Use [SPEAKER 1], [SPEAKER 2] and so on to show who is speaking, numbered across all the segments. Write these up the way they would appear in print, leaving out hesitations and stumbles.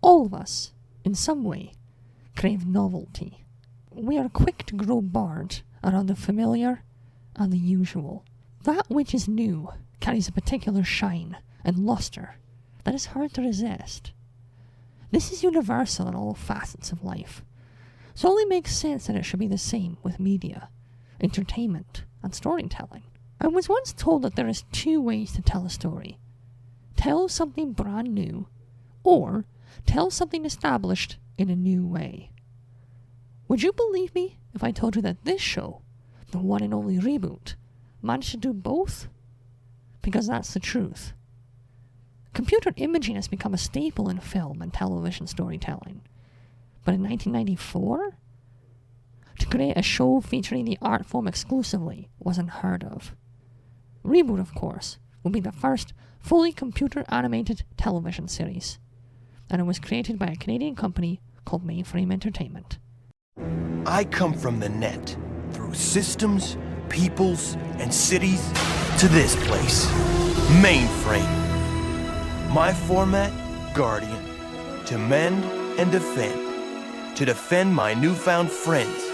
[SPEAKER 1] All of us, in some way, crave novelty. We are quick to grow bored around the familiar and the usual. That which is new carries a particular shine and lustre that is hard to resist. This is universal in all facets of life, so it only makes sense that it should be the same with media, entertainment, and storytelling. I was once told that there is 2 ways to tell a story. Tell something brand new, or tell something established in a new way. Would you believe me if I told you that this show, the one and only ReBoot, managed to do both? Because that's the truth. Computer imaging has become a staple in film and television storytelling. But in 1994, to create a show featuring the art form exclusively was unheard of. ReBoot, of course, would be the first fully computer-animated television series, and it was created by a Canadian company called Mainframe Entertainment.
[SPEAKER 2] I come from the net, through systems, peoples, and cities, to this place, Mainframe. My format, Guardian, to mend and defend. To defend my newfound friends,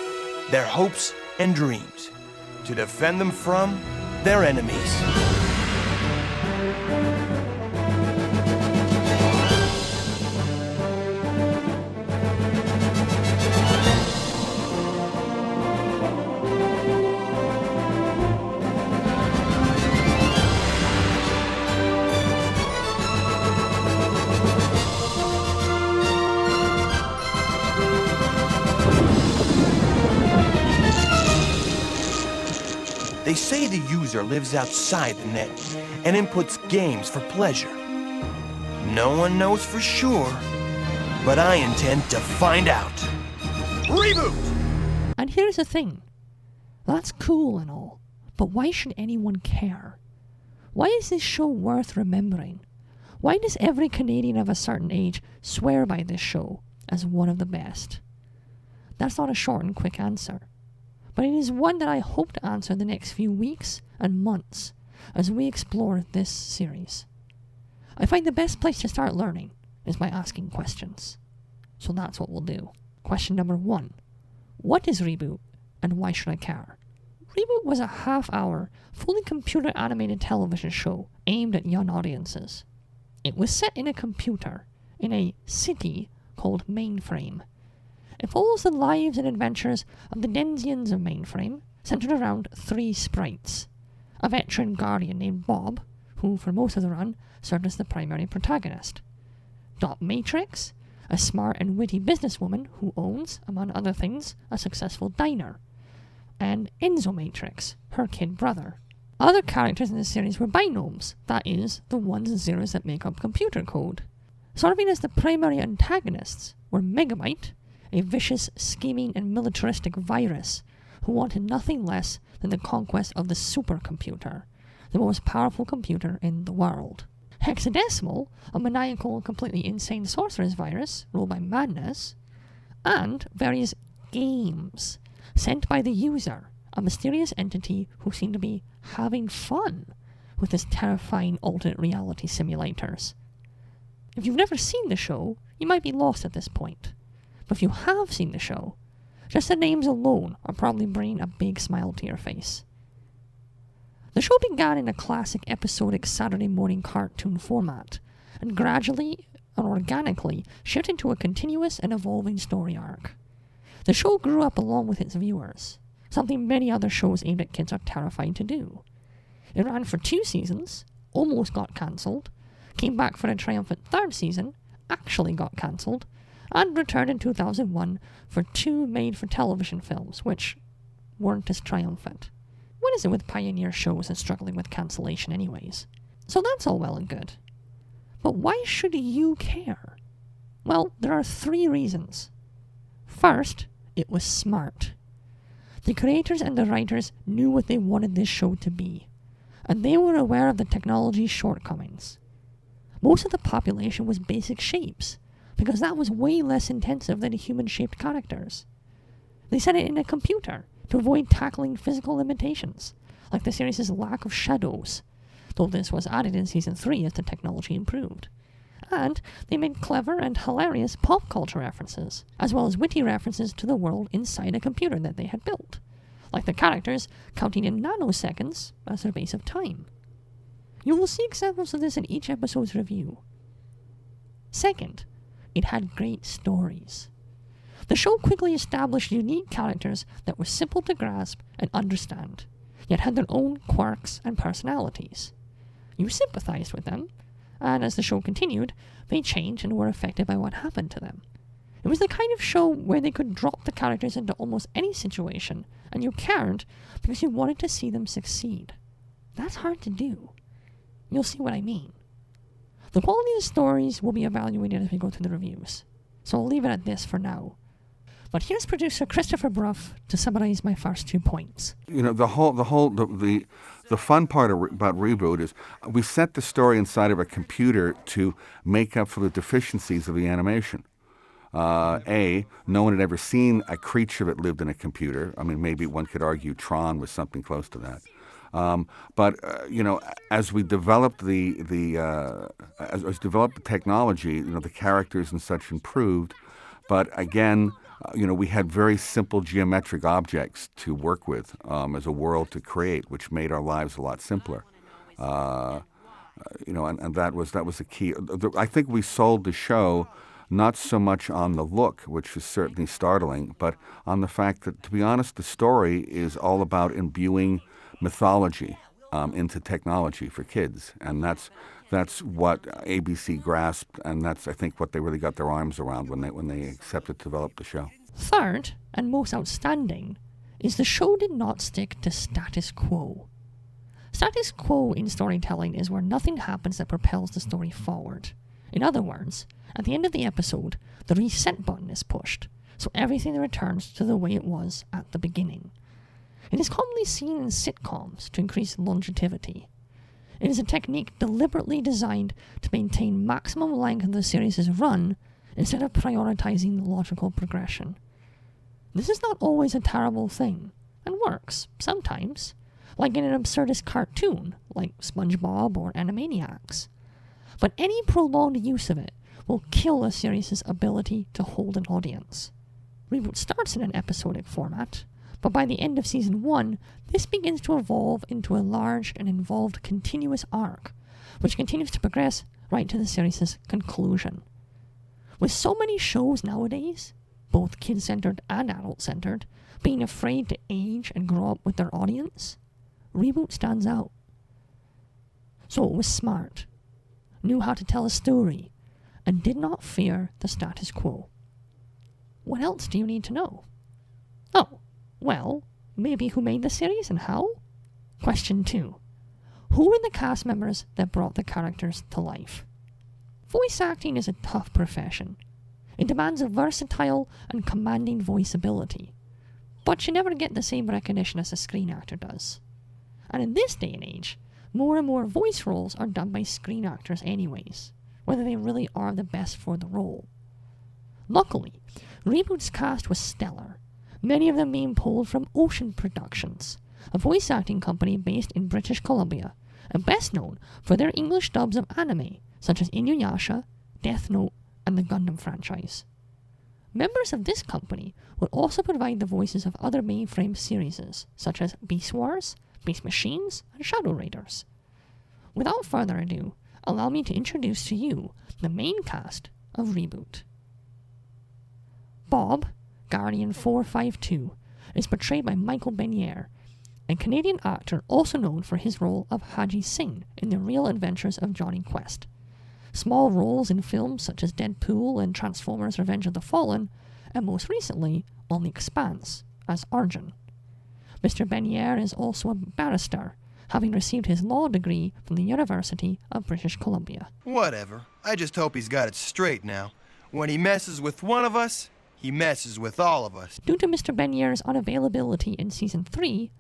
[SPEAKER 2] their hopes and dreams. To defend them from their enemies. They say the user lives outside the net and inputs games for pleasure. No one knows for sure, but I intend to find out. ReBoot!
[SPEAKER 1] And here's the thing. That's cool and all, but why should anyone care? Why is this show worth remembering? Why does every Canadian of a certain age swear by this show as one of the best? That's not a short and quick answer, but it is one that I hope to answer the next few weeks and months as we explore this series. I find the best place to start learning is by asking questions. So that's what we'll do. Question number 1. What is ReBoot and why should I care? ReBoot was a half-hour, fully computer-animated television show aimed at young audiences. It was set in a computer, in a city called Mainframe. It follows the lives and adventures of the denizens of Mainframe, centered around 3 sprites. A veteran guardian named Bob, who for most of the run served as the primary protagonist. Dot Matrix, a smart and witty businesswoman who owns, among other things, a successful diner. And Enzo Matrix, her kid brother. Other characters in the series were binomes, that is, the ones and zeros that make up computer code. Serving as the primary antagonists were Megabyte, a vicious, scheming, and militaristic virus who wanted nothing less than the conquest of the supercomputer, the most powerful computer in the world. Hexadecimal, a maniacal, completely insane sorceress virus ruled by madness, and various games sent by the user, a mysterious entity who seemed to be having fun with his terrifying alternate reality simulators. If you've never seen the show, you might be lost at this point. But if you have seen the show, just the names alone are probably bringing a big smile to your face. The show began in a classic episodic Saturday morning cartoon format, and gradually and organically shifted into a continuous and evolving story arc. The show grew up along with its viewers, something many other shows aimed at kids are terrified to do. It ran for 2 seasons, almost got cancelled, came back for a triumphant 3rd season, actually got cancelled, and returned in 2001 for 2 made-for-television films, which weren't as triumphant. What is it with pioneer shows and struggling with cancellation anyways? So that's all well and good. But why should you care? Well, there are 3 reasons. First, it was smart. The creators and the writers knew what they wanted this show to be, and they were aware of the technology's shortcomings. Most of the population was basic shapes, because that was way less intensive than human-shaped characters. They set it in a computer to avoid tackling physical limitations, like the series' lack of shadows, though this was added in Season 3 as the technology improved. and they made clever and hilarious pop culture references, as well as witty references to the world inside a computer that they had built, like the characters counting in nanoseconds as their base of time. You will see examples of this in each episode's review. Second, it had great stories. The show quickly established unique characters that were simple to grasp and understand, yet had their own quirks and personalities. You sympathized with them, and as the show continued, they changed and were affected by what happened to them. It was the kind of show where they could drop the characters into almost any situation, and you cared because you wanted to see them succeed. That's hard to do. You'll see what I mean. The quality of the stories will be evaluated as we go through the reviews, so I'll leave it at this for now. But here's producer Christopher Bruff to summarize my first 2 points.
[SPEAKER 3] You know, the fun part about ReBoot is we set the story inside of a computer to make up for the deficiencies of the animation. No one had ever seen a creature that lived in a computer. I mean, maybe one could argue Tron was something close to that. As we developed as developed the technology, the characters and such improved. But again, we had very simple geometric objects to work with as a world to create, which made our lives a lot simpler. And that was the key. I think we sold the show not so much on the look, which is certainly startling, but on the fact that, to be honest, the story is all about imbuing mythology into technology for kids, and that's what ABC grasped, and that's, I think, what they really got their arms around when they accepted to develop the show.
[SPEAKER 1] Third, and most outstanding, is the show did not stick to status quo. Status quo in storytelling is where nothing happens that propels the story forward. In other words, at the end of the episode, the reset button is pushed, so everything returns to the way it was at the beginning. It is commonly seen in sitcoms to increase longevity. It is a technique deliberately designed to maintain maximum length of the series' run instead of prioritizing logical progression. This is not always a terrible thing, and works, sometimes, like in an absurdist cartoon like SpongeBob or Animaniacs. But any prolonged use of it will kill a series' ability to hold an audience. ReBoot starts in an episodic format, but by the end of Season 1, this begins to evolve into a large and involved continuous arc, which continues to progress right to the series' conclusion. With so many shows nowadays, both kid-centered and adult-centered, being afraid to age and grow up with their audience, ReBoot stands out. So it was smart, knew how to tell a story, and did not fear the status quo. What else do you need to know? Oh, well, maybe who made the series and how? Question 2. Who were the cast members that brought the characters to life? Voice acting is a tough profession. It demands a versatile and commanding voice ability, but you never get the same recognition as a screen actor does. And in this day and age, more and more voice roles are done by screen actors anyways, whether they really are the best for the role. Luckily, ReBoot's cast was stellar, many of them being pulled from Ocean Productions, a voice acting company based in British Columbia, and best known for their English dubs of anime, such as Inuyasha, Death Note, and the Gundam franchise. Members of this company would also provide the voices of other Mainframe series, such as Beast Wars, Beast Machines, and Shadow Raiders. Without further ado, allow me to introduce to you the main cast of ReBoot. Bob, Guardian 452, is portrayed by Michael Benier, a Canadian actor also known for his role of Haji Singh in The Real Adventures of Johnny Quest. Small roles in films such as Deadpool and Transformers Revenge of the Fallen, and most recently on The Expanse as Arjun. Mr. Benier is also a barrister, having received his law degree from the University of British Columbia.
[SPEAKER 2] Whatever. I just hope he's got it straight now. When he messes with one of us, he messes with all of us.
[SPEAKER 1] Due to Mr. Benier's unavailability in Season 3,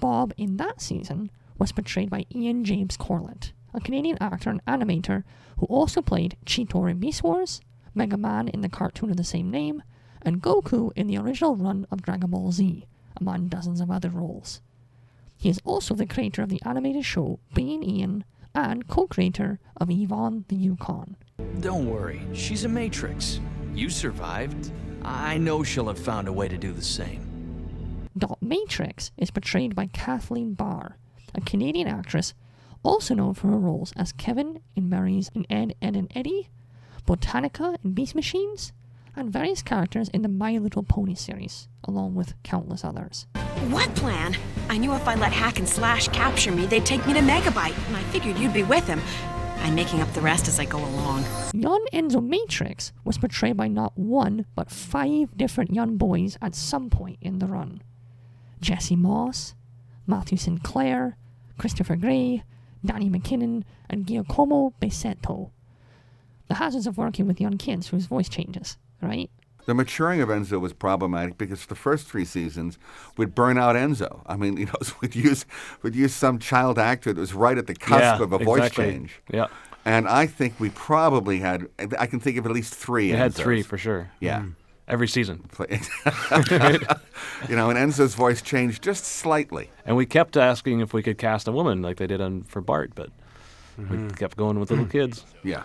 [SPEAKER 1] Bob in that season was portrayed by Ian James Corlett, a Canadian actor and animator who also played Cheetor in Beast Wars, Mega Man in the cartoon of the same name, and Goku in the original run of Dragon Ball Z, among dozens of other roles. He is also the creator of the animated show Being Ian and co-creator of Yvonne the Yukon,
[SPEAKER 4] Don't worry, she's a Matrix. You survived. I know she'll have found a way to do the same.
[SPEAKER 1] Dot Matrix is portrayed by Kathleen Barr, a Canadian actress also known for her roles as Kevin in Mary's in Ed, Edd and Eddy, Botanica in Beast Machines, and various characters in the My Little Pony series, along with countless others.
[SPEAKER 5] What plan? I knew if I let Hack and Slash capture me, they'd take me to Megabyte, and I figured you'd be with him. I'm making up the rest as I go along.
[SPEAKER 1] Young Enzo Matrix was portrayed by not one, but 5 different young boys at some point in the run. Jesse Moss, Matthew Sinclair, Christopher Gray, Danny McKinnon, and Giacomo Besetto. The hazards of working with young kids whose voice changes, right?
[SPEAKER 3] The maturing of Enzo was problematic because the first 3 seasons would burn out Enzo. I mean, we'd use some child actor that was right at the cusp of a voice change.
[SPEAKER 6] Yeah.
[SPEAKER 3] And I think we probably had, I can think of at least 3
[SPEAKER 6] We
[SPEAKER 3] Enzos.
[SPEAKER 6] had 3 for sure.
[SPEAKER 3] Yeah.
[SPEAKER 6] Every season.
[SPEAKER 3] And Enzo's voice changed just slightly.
[SPEAKER 6] And we kept asking if we could cast a woman like they did for Bart, but we kept going with little kids.
[SPEAKER 3] Yeah.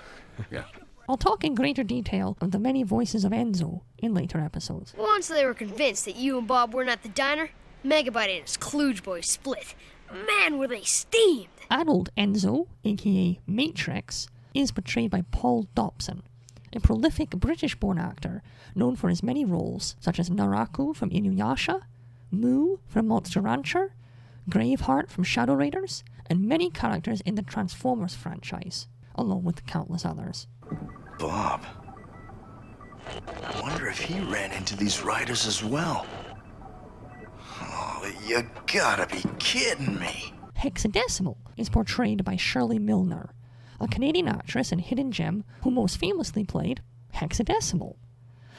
[SPEAKER 1] I'll talk in greater detail of the many voices of Enzo in later episodes.
[SPEAKER 7] Once they were convinced that you and Bob weren't at the diner, Megabyte and his Klooge boys split. Man, were they steamed!
[SPEAKER 1] Adult Enzo, aka Matrix, is portrayed by Paul Dobson, a prolific British-born actor known for his many roles such as Naraku from Inuyasha, Moo from Monster Rancher, Graveheart from Shadow Raiders, and many characters in the Transformers franchise, along with countless others.
[SPEAKER 2] Bob. I wonder if he ran into these riders as well. Oh, you gotta be kidding me.
[SPEAKER 1] Hexadecimal is portrayed by Shirley Milner, a Canadian actress and hidden gem who most famously played Hexadecimal.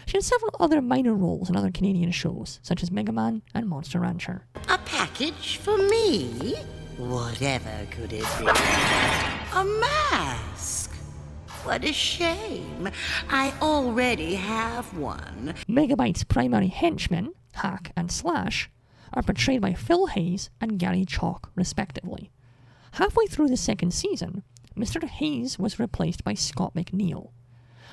[SPEAKER 1] She had several other minor roles in other Canadian shows, such as Mega Man and Monster Rancher.
[SPEAKER 8] A package for me? Whatever could it be? A mask? What a shame. I already have one.
[SPEAKER 1] Megabyte's primary henchmen, Hack and Slash, are portrayed by Phil Hayes and Gary Chalk, respectively. Halfway through the second season, Mr. Hayes was replaced by Scott McNeil.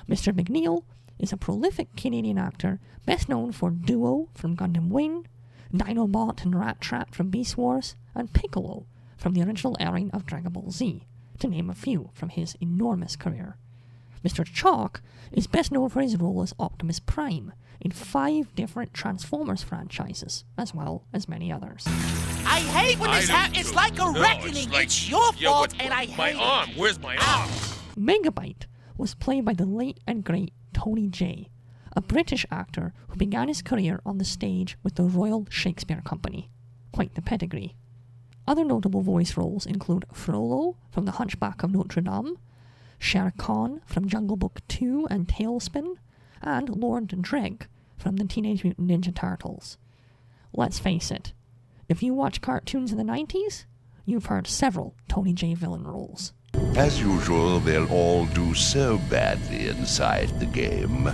[SPEAKER 1] Mr. McNeil is a prolific Canadian actor best known for Duo from Gundam Wing, Dinobot and Rat Trap from Beast Wars, and Piccolo from the original airing of Dragon Ball Z, to name a few from his enormous career. Mr. Chalk is best known for his role as Optimus Prime in 5 different Transformers franchises, as well as many others.
[SPEAKER 9] I hate when this happens. It's like a reckoning. It's your fault, and I hate
[SPEAKER 10] my arm. Where's my arm?
[SPEAKER 1] Megabyte was played by the late and great Tony Jay, a British actor who began his career on the stage with the Royal Shakespeare Company. Quite the pedigree. Other notable voice roles include Frollo from The Hunchback of Notre Dame, Shere Khan from Jungle Book 2 and Tailspin, and Lord Dreg from the Teenage Mutant Ninja Turtles. Let's face it, if you watch cartoons in the 90s, you've heard several Tony Jay villain roles.
[SPEAKER 11] As usual, they'll all do so badly inside the game.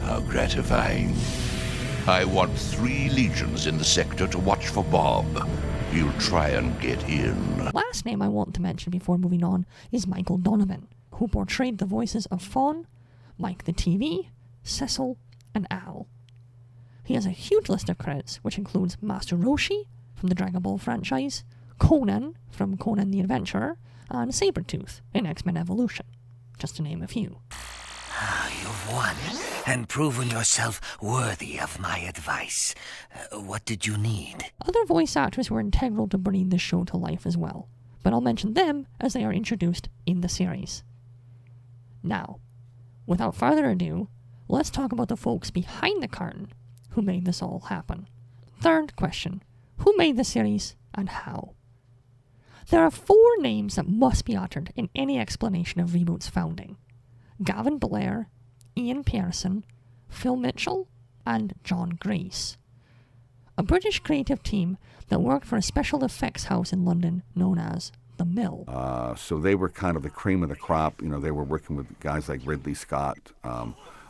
[SPEAKER 11] How gratifying. I want 3 legions in the sector to watch for Bob. He'll try and get in.
[SPEAKER 1] Last name I want to mention before moving on is Michael Donovan, who portrayed the voices of Fawn, Mike the TV, Cecil, and Al. He has a huge list of credits, which includes Master Roshi from the Dragon Ball franchise, Conan from Conan the Adventurer, and Sabretooth in X-Men Evolution, just to name a few.
[SPEAKER 9] You've won and proven yourself worthy of my advice. What did you need?
[SPEAKER 1] Other voice actors were integral to bringing the show to life as well, but I'll mention them as they are introduced in the series. Now, without further ado, let's talk about the folks behind the curtain who made this all happen. Third question, who made the series and how? There are 4 names that must be uttered in any explanation of ReBoot's founding. Gavin Blair, Ian Pearson, Phil Mitchell, and John Grace. A British creative team that worked for a special effects house in London known as The Mill.
[SPEAKER 3] So they were kind of the cream of the crop. They were working with guys like Ridley Scott,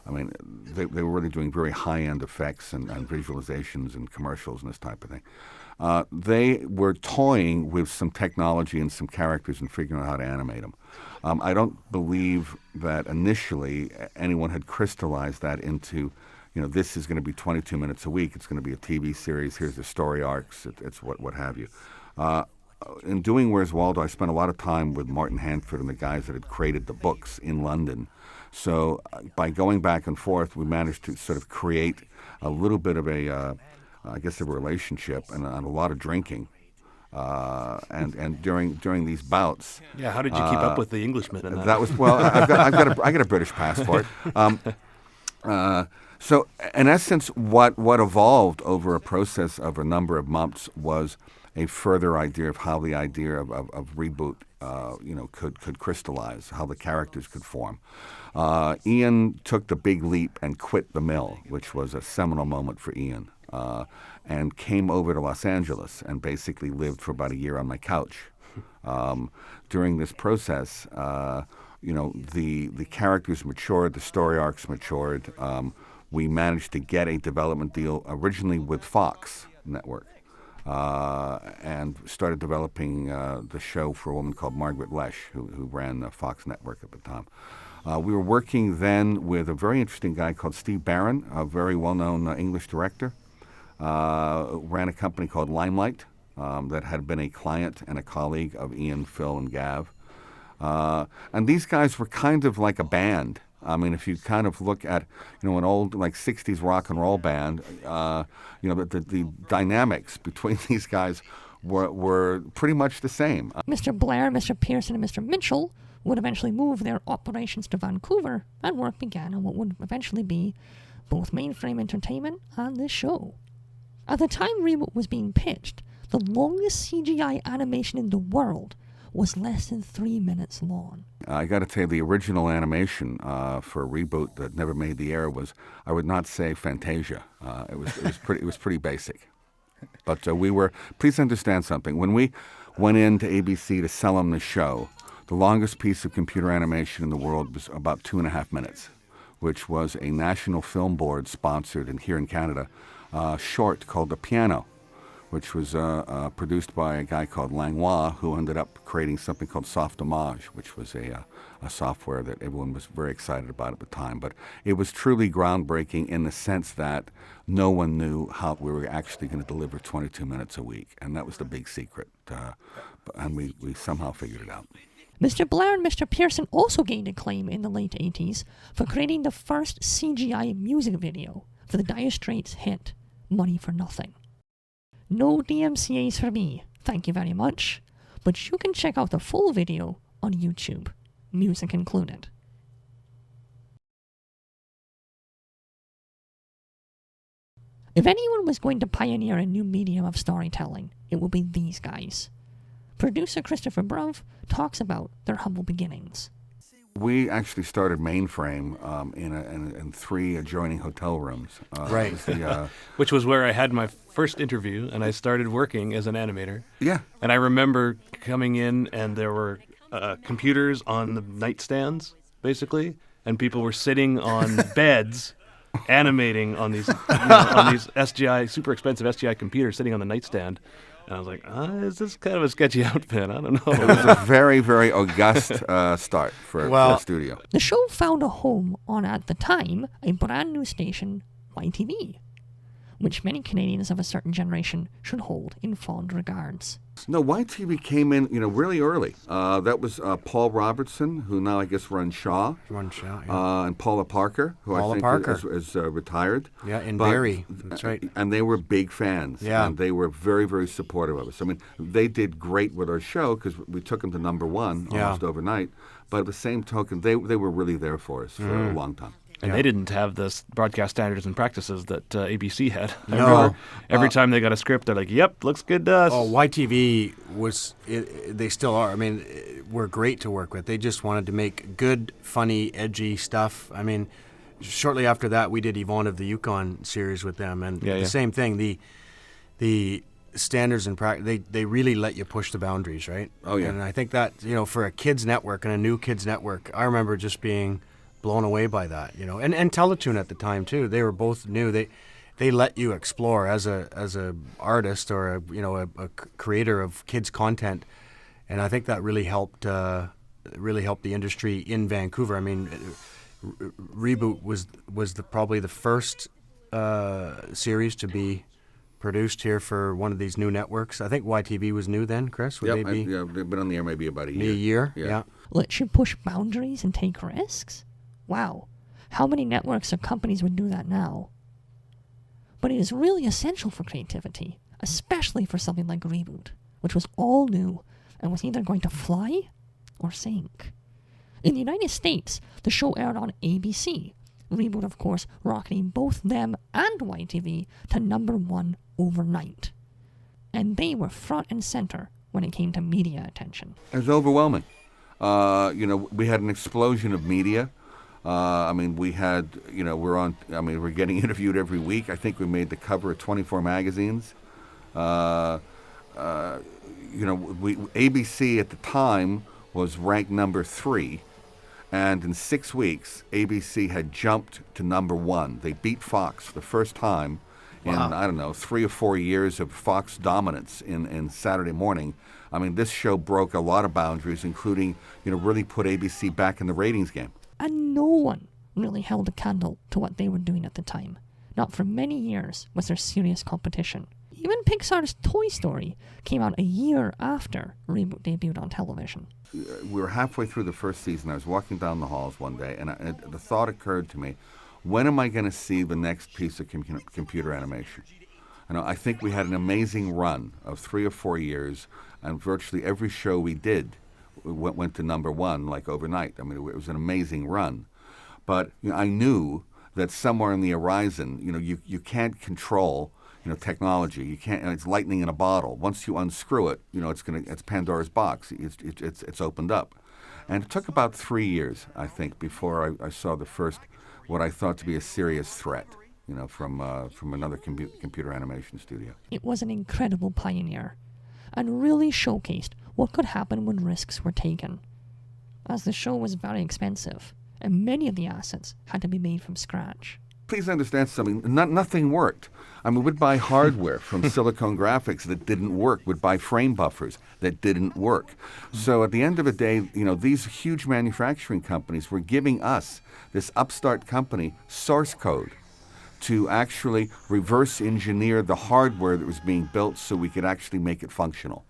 [SPEAKER 3] I mean, they were really doing very high-end effects and visualizations and commercials and this type of thing. They were toying with some technology and some characters and figuring out how to animate them. I don't believe that initially anyone had crystallized that into, this is going to be 22 minutes a week. It's going to be a TV series. Here's the story arcs. It's what have you. In doing Where's Waldo, I spent a lot of time with Martin Handford and the guys that had created the books in London. So by going back and forth, we managed to sort of create a little bit of a relationship and a lot of drinking. And during these bouts.
[SPEAKER 6] Yeah, how did you keep up with the Englishmen? In that?
[SPEAKER 3] That was I got a British passport. So in essence, what evolved over a process of a number of months was a further idea of how the idea of ReBoot, could crystallize, how the characters could form. Ian took the big leap and quit the mill, which was a seminal moment for Ian. And came over to Los Angeles and basically lived for about a year on my couch. During this process, the characters matured, the story arcs matured. We managed to get a development deal originally with Fox Network and started developing the show for a woman called Margaret Lesh, who ran the Fox Network at the time. We were working then with a very interesting guy called Steve Barron, a very well-known English director. Ran a company called Limelight that had been a client and a colleague of Ian, Phil, and Gav. And these guys were kind of like a band. I mean, if you kind of look at, an old 60s rock and roll band, the dynamics between these guys were pretty much the same.
[SPEAKER 1] Mr. Blair, Mr. Pearson, and Mr. Mitchell would eventually move their operations to Vancouver, and work began on what would eventually be both Mainframe Entertainment and this show. At the time ReBoot was being pitched, the longest CGI animation in the world was less than 3 minutes long.
[SPEAKER 3] I got to tell you, the original animation for ReBoot that never made the air was, I would not say Fantasia. It was pretty basic. But please understand something. When we went into ABC to sell them the show, the longest piece of computer animation in the world was about 2.5 minutes, which was a National Film Board sponsored, and here in Canada, short called The Piano, which was produced by a guy called Langlois, who ended up creating something called Softimage, which was a software that everyone was very excited about at the time. But it was truly groundbreaking in the sense that no one knew how we were actually going to deliver 22 minutes a week, and that was the big secret. And we somehow figured it out.
[SPEAKER 1] Mr. Blair and Mr. Pearson also gained acclaim in the late 80s for creating the first CGI music video for the Dire Straits hit Money for Nothing. No DMCAs for me, thank you very much, but you can check out the full video on YouTube, music included. If anyone was going to pioneer a new medium of storytelling, it would be these guys. Producer Christopher Bruv talks about their humble beginnings.
[SPEAKER 3] We actually started Mainframe in 3 adjoining hotel rooms.
[SPEAKER 6] Right. Which was where I had my first interview, and I started working as an animator.
[SPEAKER 3] Yeah.
[SPEAKER 6] And I remember coming in, and there were computers on the nightstands, basically, and people were sitting on beds animating on these on these SGI, super expensive SGI computers sitting on the nightstand. And I was like, is this kind of a sketchy outfit? I don't know.
[SPEAKER 3] It was a very, very august start for a studio.
[SPEAKER 1] The show found a home on, at the time, a brand new station, YTV, which many Canadians of a certain generation should hold in fond regards.
[SPEAKER 3] No, YTV came in, really early. That was Paul Robertson, who now I guess runs Shaw.
[SPEAKER 10] Yeah.
[SPEAKER 3] And Paula Parker, who I think is retired.
[SPEAKER 10] Yeah, in Barrie. That's right.
[SPEAKER 3] And they were big fans.
[SPEAKER 10] Yeah.
[SPEAKER 3] And they were very, very supportive of us. I mean, they did great with our show because we took them to #1 almost overnight. But at the same token, they were really there for us for a long time.
[SPEAKER 6] And they didn't have the broadcast standards and practices that ABC had. I
[SPEAKER 10] No.
[SPEAKER 6] remember every time they got a script, they're like, yep, looks good to us.
[SPEAKER 10] Oh, YTV they still are. I mean, we're great to work with. They just wanted to make good, funny, edgy stuff. I mean, shortly after that, we did Yvonne of the Yukon series with them. And the same thing, the standards and practice, they really let you push the boundaries, right?
[SPEAKER 3] Oh, yeah.
[SPEAKER 10] And I think that, for a kids network and a new kids network, I remember just being blown away by that, you know. And Teletoon at the time too. They were both new. They let you explore as a artist or a creator of kids content, and I think that really helped the industry in Vancouver. I mean, ReBoot was probably the first series to be produced here for one of these new networks. I think YTV was new then, Chris.
[SPEAKER 3] They've been on the air maybe about a year.
[SPEAKER 10] A year, yeah.
[SPEAKER 1] Let you push boundaries and take risks? Wow. How many networks or companies would do that now? But it is really essential for creativity, especially for something like ReBoot, which was all new and was either going to fly or sink. In the United States, the show aired on ABC, ReBoot, of course, rocketing both them and YTV to #1 overnight. And they were front and center when it came to media attention.
[SPEAKER 3] It was overwhelming. We had an explosion of media. We're getting interviewed every week. I think we made the cover of 24 magazines. ABC at the time was ranked #3, and in 6 weeks, ABC had jumped to #1. They beat Fox for the first time in, 3 or 4 years of Fox dominance in Saturday morning. I mean, this show broke a lot of boundaries, including, really put ABC back in the ratings game.
[SPEAKER 1] And no one really held a candle to what they were doing at the time. Not for many years was there serious competition. Even Pixar's Toy Story came out a year after ReBoot debuted on television.
[SPEAKER 3] We were halfway through the first season. I was walking down the halls one day, and the thought occurred to me, when am I going to see the next piece of computer animation? I think we had an amazing run of 3 or 4 years, and virtually every show we did went to #1 like overnight. I mean, it was an amazing run. But I knew that somewhere on the horizon, you can't control technology. You can't. It's lightning in a bottle. Once you unscrew it, it's Pandora's box. It's opened up, and it took about 3 years, I think, before I saw the first what I thought to be a serious threat, from another computer animation studio.
[SPEAKER 1] It was an incredible pioneer, and really showcased what could happen when risks were taken, as the show was very expensive, and many of the assets had to be made from scratch.
[SPEAKER 3] Please understand something. Nothing worked. I mean, we'd buy hardware from Silicon Graphics that didn't work. We'd buy frame buffers that didn't work. So at the end of the day, these huge manufacturing companies were giving us, this upstart company, source code to actually reverse engineer the hardware that was being built so we could actually make it functional.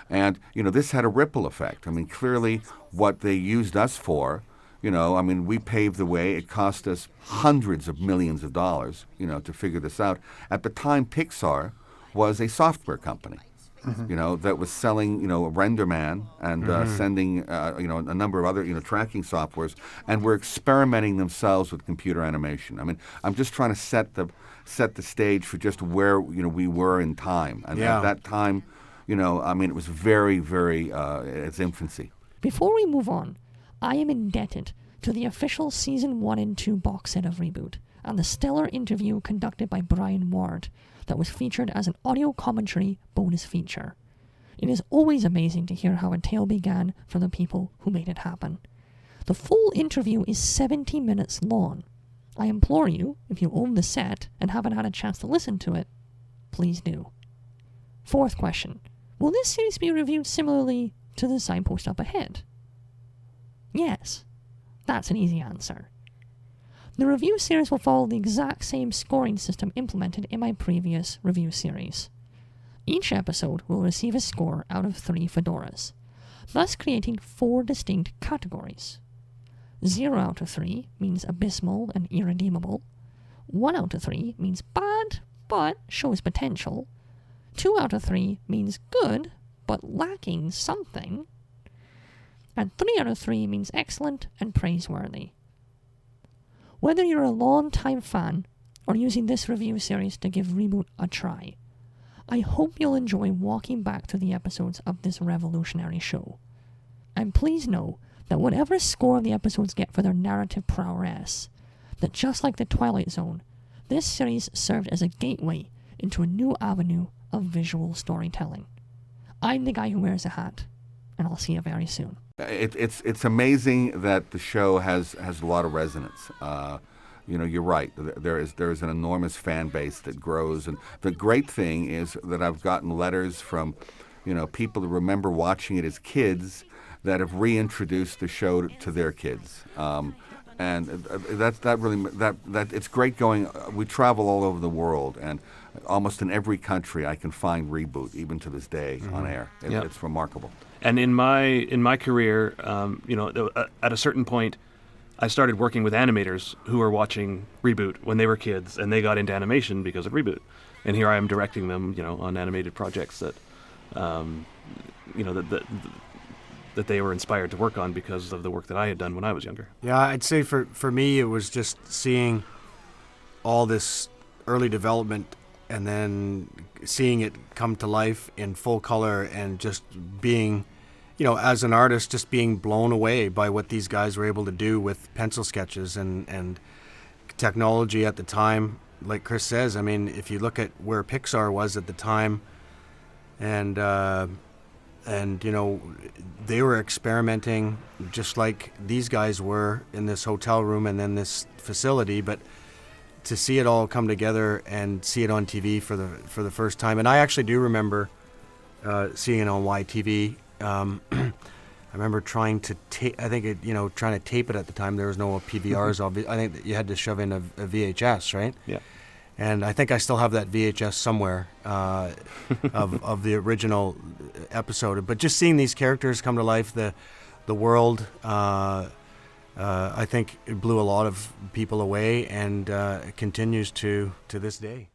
[SPEAKER 3] And, this had a ripple effect. I mean, clearly what they used us for, we paved the way. It cost us hundreds of millions of dollars, to figure this out. At the time, Pixar was a software company, that was selling, RenderMan and sending, a number of other, tracking softwares, and were experimenting themselves with computer animation. I mean, I'm just trying to set the stage for just where, we were in time. And at that time, it was very, very its infancy.
[SPEAKER 1] Before we move on, I am indebted to the official Season 1 and 2 box set of ReBoot and the stellar interview conducted by Brian Ward that was featured as an audio commentary bonus feature. It is always amazing to hear how a tale began from the people who made it happen. The full interview is 70 minutes long. I implore you, if you own the set and haven't had a chance to listen to it, please do. Fourth question. Will this series be reviewed similarly to the signpost up ahead? Yes, that's an easy answer. The review series will follow the exact same scoring system implemented in my previous review series. Each episode will receive a score out of 3 fedoras, thus creating 4 distinct categories. 0 out of 3 means abysmal and irredeemable. 1 out of 3 means bad, but shows potential. 2 out of 3 means good, but lacking something. And 3 out of 3 means excellent and praiseworthy. Whether you're a long-time fan or using this review series to give ReBoot a try, I hope you'll enjoy walking back through the episodes of this revolutionary show. And please know that whatever score the episodes get for their narrative prowess, that just like The Twilight Zone, this series served as a gateway into a new avenue of visual storytelling. I'm the guy who wears a hat. and I'll see you very soon.
[SPEAKER 3] It's amazing that the show has a lot of resonance. You're right. There is an enormous fan base that grows, and the great thing is that I've gotten letters from, people that remember watching it as kids that have reintroduced the show to their kids. And that it's great going. We travel all over the world, and almost in every country I can find ReBoot, even to this day, on air. It's remarkable.
[SPEAKER 6] And in my career, at a certain point, I started working with animators who were watching ReBoot when they were kids, and they got into animation because of ReBoot. And here I am directing them, on animated projects that, that they were inspired to work on because of the work that I had done when I was younger.
[SPEAKER 10] Yeah, I'd say for me, it was just seeing all this early development and then seeing it come to life in full color and just being, as an artist, just being blown away by what these guys were able to do with pencil sketches and technology at the time. Like Chris says, I mean, if you look at where Pixar was at the time, and they were experimenting just like these guys were in this hotel room and then this facility, but to see it all come together and see it on TV for the first time. And I actually do remember seeing it on YTV. I remember trying to tape. I think trying to tape it at the time. There was no PVRs. I think that you had to shove in a VHS, right?
[SPEAKER 6] Yeah.
[SPEAKER 10] And I think I still have that VHS somewhere of the original episode. But just seeing these characters come to life, the world, I think it blew a lot of people away, and it continues to this day.